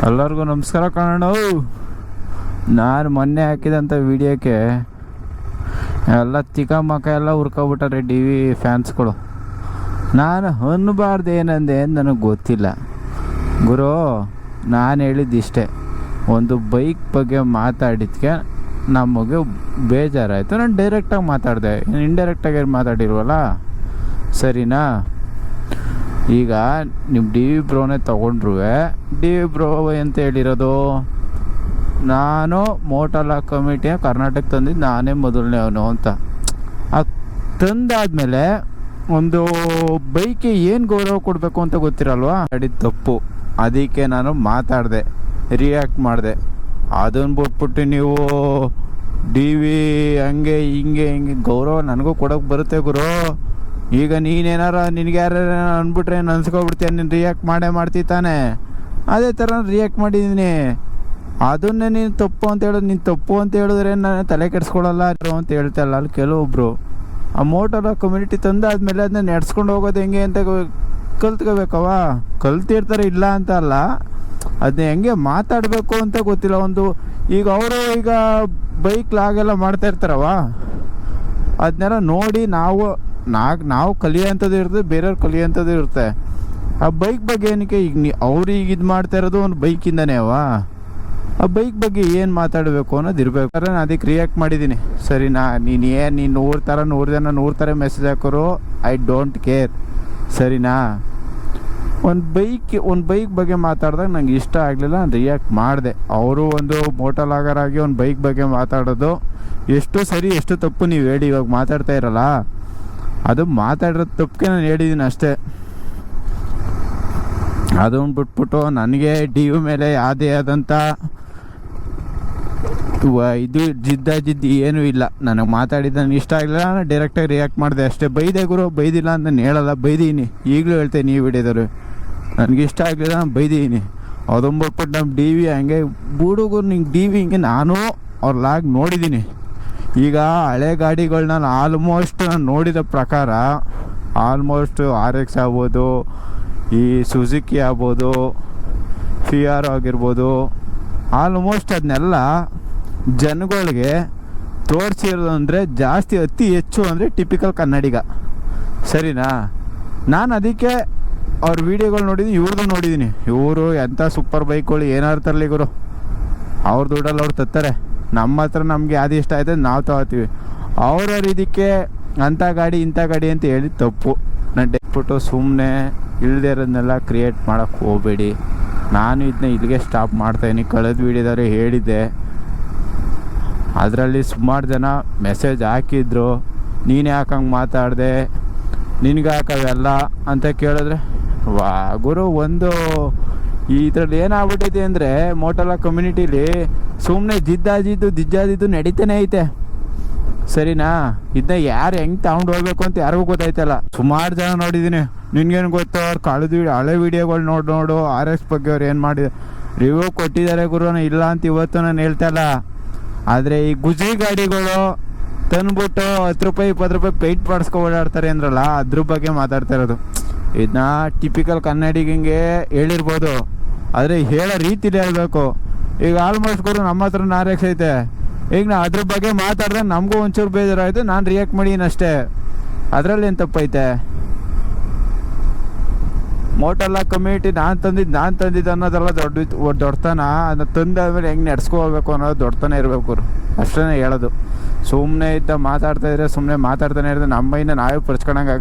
ಎಲ್ಲರಿಗೂ ನಮಸ್ಕಾರ ಕಣಣ್ಣ. ನಾನು ಮೊನ್ನೆ ಹಾಕಿದಂಥ ವಿಡಿಯೋಕ್ಕೆ ಎಲ್ಲ ತಿಕ್ಕ ಮಕ್ಕ ಎಲ್ಲ ಹುರ್ಕೊಬಿಟ್ಟಾರೆ ಡಿ ವಿ ಫ್ಯಾನ್ಸ್ಗಳು. ನಾನು ಅನ್ನಬಾರ್ದು ಏನಂದೆ ಅಂತ ನನಗೆ ಗೊತ್ತಿಲ್ಲ ಗುರು. ನಾನು ಹೇಳಿದ್ದಿಷ್ಟೇ, ಒಂದು ಬೈಕ್ ಬಗ್ಗೆ ಮಾತಾಡಿದ್ಕೆ ನಮಗೆ ಬೇಜಾರಾಯಿತು. ನಾನು ಡೈರೆಕ್ಟಾಗಿ ಮಾತಾಡಿದೆ, ಇಂಡೈರೆಕ್ಟಾಗಿ ಮಾತಾಡಿಲ್ವಲ್ಲ, ಸರಿನಾ? ಈಗ ನೀವು ಡಿ ವಿ ಬ್ರೋನೇ ತೊಗೊಂಡ್ರು, ಡಿ ವಿ ಬ್ರೋ ಅಂತ ಹೇಳಿರೋದು, ನಾನು ಮೋಟೋಲಾ ಕಮಿಟಿಯ ಕರ್ನಾಟಕ ತಂದಿದ್ದು ನಾನೇ ಮೊದಲನೇ ಅವನು ಅಂತ. ಅದು ತಂದಾದ್ಮೇಲೆ ಒಂದು ಬೈಕಿಗೆ ಏನು ಗೌರವ ಕೊಡಬೇಕು ಅಂತ ಗೊತ್ತಿರಲ್ವಾ? ಮಾಡಿದ ತಪ್ಪು, ಅದಕ್ಕೆ ನಾನು ಮಾತಾಡಿದೆ, ರಿಯಾಕ್ಟ್ ಮಾಡಿದೆ. ಅದನ್ನು ಬಿಟ್ಬಿಟ್ಟು ನೀವು ಡಿ ವಿ ಹಂಗೆ ಹಿಂಗೆ ಗೌರವ ನನಗೂ ಕೊಡೋಕೆ ಬರುತ್ತೆ ಗುರು. ಈಗ ನೀನೇನಾರ ನಿನಗೆ ಯಾರು ಅಂದ್ಬಿಟ್ರೆ ಅನ್ಸ್ಕೊಬಿಡ್ತೀಯ, ನೀನು ರಿಯಾಕ್ಟ್ ಮಾಡ್ತಿ ತಾನೆ. ಅದೇ ಥರ ರಿಯಾಕ್ಟ್ ಮಾಡಿದ್ದೀನಿ. ಅದನ್ನೇ ನೀನು ತಪ್ಪು ಅಂತ ಹೇಳೋದು, ನೀನು ತಪ್ಪು ಅಂತ ಹೇಳಿದ್ರೆ ನಾನು ತಲೆ ಕೆಡಿಸ್ಕೊಳ್ಳಲ್ಲ ಅಂತ ಹೇಳ್ತಾಯಿಲ್ಲ. ಅಲ್ಲಿ ಕೆಲವೊಬ್ಬರು ಆ ಮೋಟೋಲಾ ಕಮ್ಯುನಿಟಿ ತಂದಾದ್ಮೇಲೆ ಅದನ್ನ ನಡೆಸ್ಕೊಂಡು ಹೋಗೋದು ಹೆಂಗೆ ಅಂತ ಕಲ್ತ್ಕೋಬೇಕವ. ಕಲ್ತಿರ್ತಾರೆ, ಇಲ್ಲ ಅಂತ ಅಲ್ಲ, ಅದನ್ನ ಹೆಂಗೆ ಮಾತಾಡಬೇಕು ಅಂತ ಗೊತ್ತಿಲ್ಲ. ಒಂದು ಈಗ ಅವರು ಈಗ ಬೈಕ್ ಲಾಗೆಲ್ಲ ಮಾಡ್ತಾ ಇರ್ತಾರವ, ಅದನ್ನೆಲ್ಲ ನೋಡಿ ನಾವು ಕಲಿಯೋಂಥದ್ದು ಇರುತ್ತೆ, ಬೇರೆಯವ್ರು ಕಲಿಯೋಂಥದ್ದು ಇರುತ್ತೆ. ಆ ಬೈಕ್ ಬಗ್ಗೆ ಏನಕ್ಕೆ ಈಗ ಅವ್ರಿಗೆ ಇದು ಮಾಡ್ತಾ ಇರೋದು ಒಂದು ಬೈಕಿಂದನೇ ಅವ. ಆ ಬೈಕ್ ಬಗ್ಗೆ ಏನು ಮಾತಾಡಬೇಕು ಅನ್ನೋದು ಇರಬೇಕು. ನಾನು ಅದಕ್ಕೆ ರಿಯಾಕ್ಟ್ ಮಾಡಿದ್ದೀನಿ, ಸರಿನಾ? ನೀನು 100 ಜನ 100 ಥರ ಮೆಸೇಜ್ ಹಾಕೋರು, ಐ ಡೋಂಟ್ ಕೇರ್, ಸರಿನಾ? ಒಂದು ಬೈಕ್ ಬಗ್ಗೆ ಮಾತಾಡಿದಾಗ ನಂಗೆ ಇಷ್ಟ ಆಗಲಿಲ್ಲ, ನಾನು ರಿಯಾಕ್ಟ್ ಮಾಡಿದೆ. ಅವರು ಒಂದು ಮೋಟೋಲಾಗರಾಗಿ ಒಂದು ಬೈಕ್ ಬಗ್ಗೆ ಮಾತಾಡೋದು ಎಷ್ಟು ಸರಿ ಎಷ್ಟು ತಪ್ಪು ನೀವು ಹೇಳಿ. ಇವಾಗ ಮಾತಾಡ್ತಾ ಇರಲ್ಲ, ಅದು ಮಾತಾಡಿರೋದು ತಪ್ಪಿಗೆ ನಾನು ಹೇಳಿದ್ದೀನಿ ಅಷ್ಟೇ. ಅದನ್ನು ಬಿಟ್ಬಿಟ್ಟು ನನಗೆ ಡಿ ವಿ ಮೇಲೆ ಯಾವುದೇ ಆದಂಥ ಇದು ಜಿದ್ದಿ ಏನೂ ಇಲ್ಲ. ನನಗೆ ಮಾತಾಡಿದ್ದು ನನಗೆ ಇಷ್ಟ ಆಗಲಿಲ್ಲ, ನಾನು ಡೈರೆಕ್ಟಾಗಿ ರಿಯಾಕ್ಟ್ ಮಾಡಿದೆ ಅಷ್ಟೇ. ಬೈದೆ ಗುರು, ಬೈದಿಲ್ಲ ಅಂತ ನಾನು ಹೇಳಲ್ಲ, ಬೈದೀನಿ. ಈಗಲೂ ಹೇಳ್ತೇನೆ ಈ ವಿಡಿಯೋದಲ್ಲಿ, ನನಗೆ ಇಷ್ಟ ಆಗಲಿಲ್ಲ, ನಾನು ಬೈದೀನಿ. ಅದನ್ನು ಬಿಟ್ಬಿಟ್ಟು ನಮ್ಮ ಡಿ ವಿ ಹಂಗೆ ಬುಡುಗರು, ನಿಂಗೆ ಡಿ ವಿ ಹಿಂಗೆ ನಾನು ಅವ್ರ ಲಾಗ್ ನೋಡಿದ್ದೀನಿ. ಈಗ ಹಳೆ ಗಾಡಿಗಳನ್ನ ನಾನು ನೋಡಿದ ಪ್ರಕಾರ ಆಲ್ಮೋಸ್ಟ್ RX ಆಗ್ಬೋದು, ಈ ಸುಜುಕಿ ಆಗ್ಬೋದು, FR ಆಗಿರ್ಬೋದು, ಆಲ್ಮೋಸ್ಟ್ ಅದನ್ನೆಲ್ಲ ಜನಗಳಿಗೆ ತೋರಿಸಿರೋದು ಅಂದರೆ ಜಾಸ್ತಿ ಅತಿ ಹೆಚ್ಚು ಅಂದರೆ ಟಿಪಿಕಲ್ ಕನ್ನಡಿಗ, ಸರಿನಾ? ನಾನು ಅದಕ್ಕೆ ಅವ್ರ ವೀಡಿಯೋಗಳು ನೋಡಿದ್ದೀನಿ, ಇವ್ರದ್ದು ನೋಡಿದ್ದೀನಿ. ಇವರು ಎಂಥ ಸೂಪರ್ ಬೈಕ್ಗಳು ಏನಾರು ತರಲಿ ಗುರು, ಅವ್ರ ದುಡ್ಡಲ್ಲಿ ಅವ್ರು ತತ್ತಾರೆ. ನಮ್ಮ ಹತ್ರ ನಮಗೆ ಯಾವ್ದು ಇಷ್ಟ ಆಯ್ತದೆ ನಾವು ತಗೋತೀವಿ. ಅವ್ರವ್ರು ಇದಕ್ಕೆ ಅಂಥ ಗಾಡಿ ಇಂಥ ಗಾಡಿ ಅಂತ ಹೇಳಿ ತಪ್ಪು. ನಾನು ಡೆಕ್ಬಿಟ್ಟು ಸುಮ್ಮನೆ ಇಲ್ಲದೆ ಇರೋದನ್ನೆಲ್ಲ ಕ್ರಿಯೇಟ್ ಮಾಡೋಕ್ಕೆ ಹೋಗಬೇಡಿ. ನಾನು ಇದನ್ನ ಇಲ್ಲಿಗೆ ಸ್ಟಾಪ್ ಮಾಡ್ತಾಯಿದ್ದೀನಿ. ಕಳೆದ ವೀಡಿಯೋದವ್ರು ಹೇಳಿದ್ದೆ, ಅದರಲ್ಲಿ ಸುಮಾರು ಜನ ಮೆಸೇಜ್ ಹಾಕಿದ್ರು, ನೀನು ಯಾಕಂಗೆ ಮಾತಾಡಿದೆ, ನಿನಗೆ ಹಾಕವೆಲ್ಲ ಅಂತ ಕೇಳಿದ್ರೆ, ವಾ ಗುರು, ಒಂದು ಇದರಲ್ಲಿ ಏನಾಗ್ಬಿಟ್ಟೈತೆ ಅಂದರೆ ಮೋಟೋಲಾ ಕಮ್ಯುನಿಟೀಲಿ ಸುಮ್ಮನೆ ದಿಜ್ಜಾದಿದ್ದು ನಡೀತಾನೆ ಐತೆ, ಸರಿನಾ? ಇದನ್ನ ಯಾರು ಹೆಂಗೆ ತಗೊಂಡು ಹೋಗ್ಬೇಕು ಅಂತ ಯಾರಿಗೂ ಗೊತ್ತಾಯ್ತಲ್ಲ. ಸುಮಾರು ಜನ ನೋಡಿದ್ದೀನಿ. ನಿನ್ಗೇನು ಗೊತ್ತು, ಅವ್ರು ಹಳೆ ವೀಡಿಯೋಗಳು ನೋಡು RX ಬಗ್ಗೆ ಅವ್ರು ಏನು ಮಾಡಿದೆ ರಿವ್ಯೂ ಕೊಟ್ಟಿದ್ದಾರೆ ಗುರು. ಇಲ್ಲ ಅಂತ ಇವತ್ತು ನಾನು ಹೇಳ್ತಾ ಇಲ್ಲ. ಆದರೆ ಈ ಗುಜರಿ ಗಾಡಿಗಳು ತಂದ್ಬಿಟ್ಟು 10 ರೂಪಾಯಿ 20 ರೂಪಾಯಿ ಪೇಂಟ್ ಮಾಡಿಸ್ಕೊ ಓಡಾಡ್ತಾರೆ ಅಂದ್ರಲ್ಲ, ಅದ್ರ ಬಗ್ಗೆ ಮಾತಾಡ್ತಾ ಇರೋದು. ಇದನ್ನ ಟಿಪಿಕಲ್ ಕನ್ನಡಿಗಂಗೆ ಹೇಳಿರ್ಬೋದು, ಆದರೆ ಹೇಳೋ ರೀತಿಲಿ ಹೇಳಬೇಕು. ಈಗ ಆಲ್ಮೋಸ್ಟ್ ಗುರು ನಮ್ಮ ಹತ್ರ RX ಐತೆ. ಈಗ ನಾ ಅದ್ರ ಬಗ್ಗೆ ಮಾತಾಡಿದ್ರೆ ನಮಗೂ ಒಂಚೂರು ಬೇಜಾರಾಯಿತು, ನಾನು ರಿಯಾಕ್ಟ್ ಮಾಡೀನಿ ಅಷ್ಟೇ. ಅದರಲ್ಲಿ ಏನು ತಪ್ಪೈತೆ? ಮೋಟೋಲಾ ಕಮ್ಯುನಿಟಿ ನಾನು ತಂದಿದ್ದು ಅನ್ನೋದೆಲ್ಲ ದೊಡ್ಡತನ. ಅದನ್ನ ತಂದಾದ್ಮೇಲೆ ಹೆಂಗೆ ನಡ್ಸ್ಕೋಬೇಕು ಅನ್ನೋದು ದೊಡ್ಡತನ ಇರಬೇಕು, ಅಷ್ಟೇ ಹೇಳೋದು. ಸುಮ್ಮನೆ ಮಾತಾಡ್ತಾಯಿದ್ರೆ ಸುಮ್ಮನೆ ಮಾತಾಡ್ತಾನೆ ಇರೋದು, ನಮ್ಮ ಮೈನ ನಾವೇ ಪರ್ಚ್ಕೊಳಂಗೆ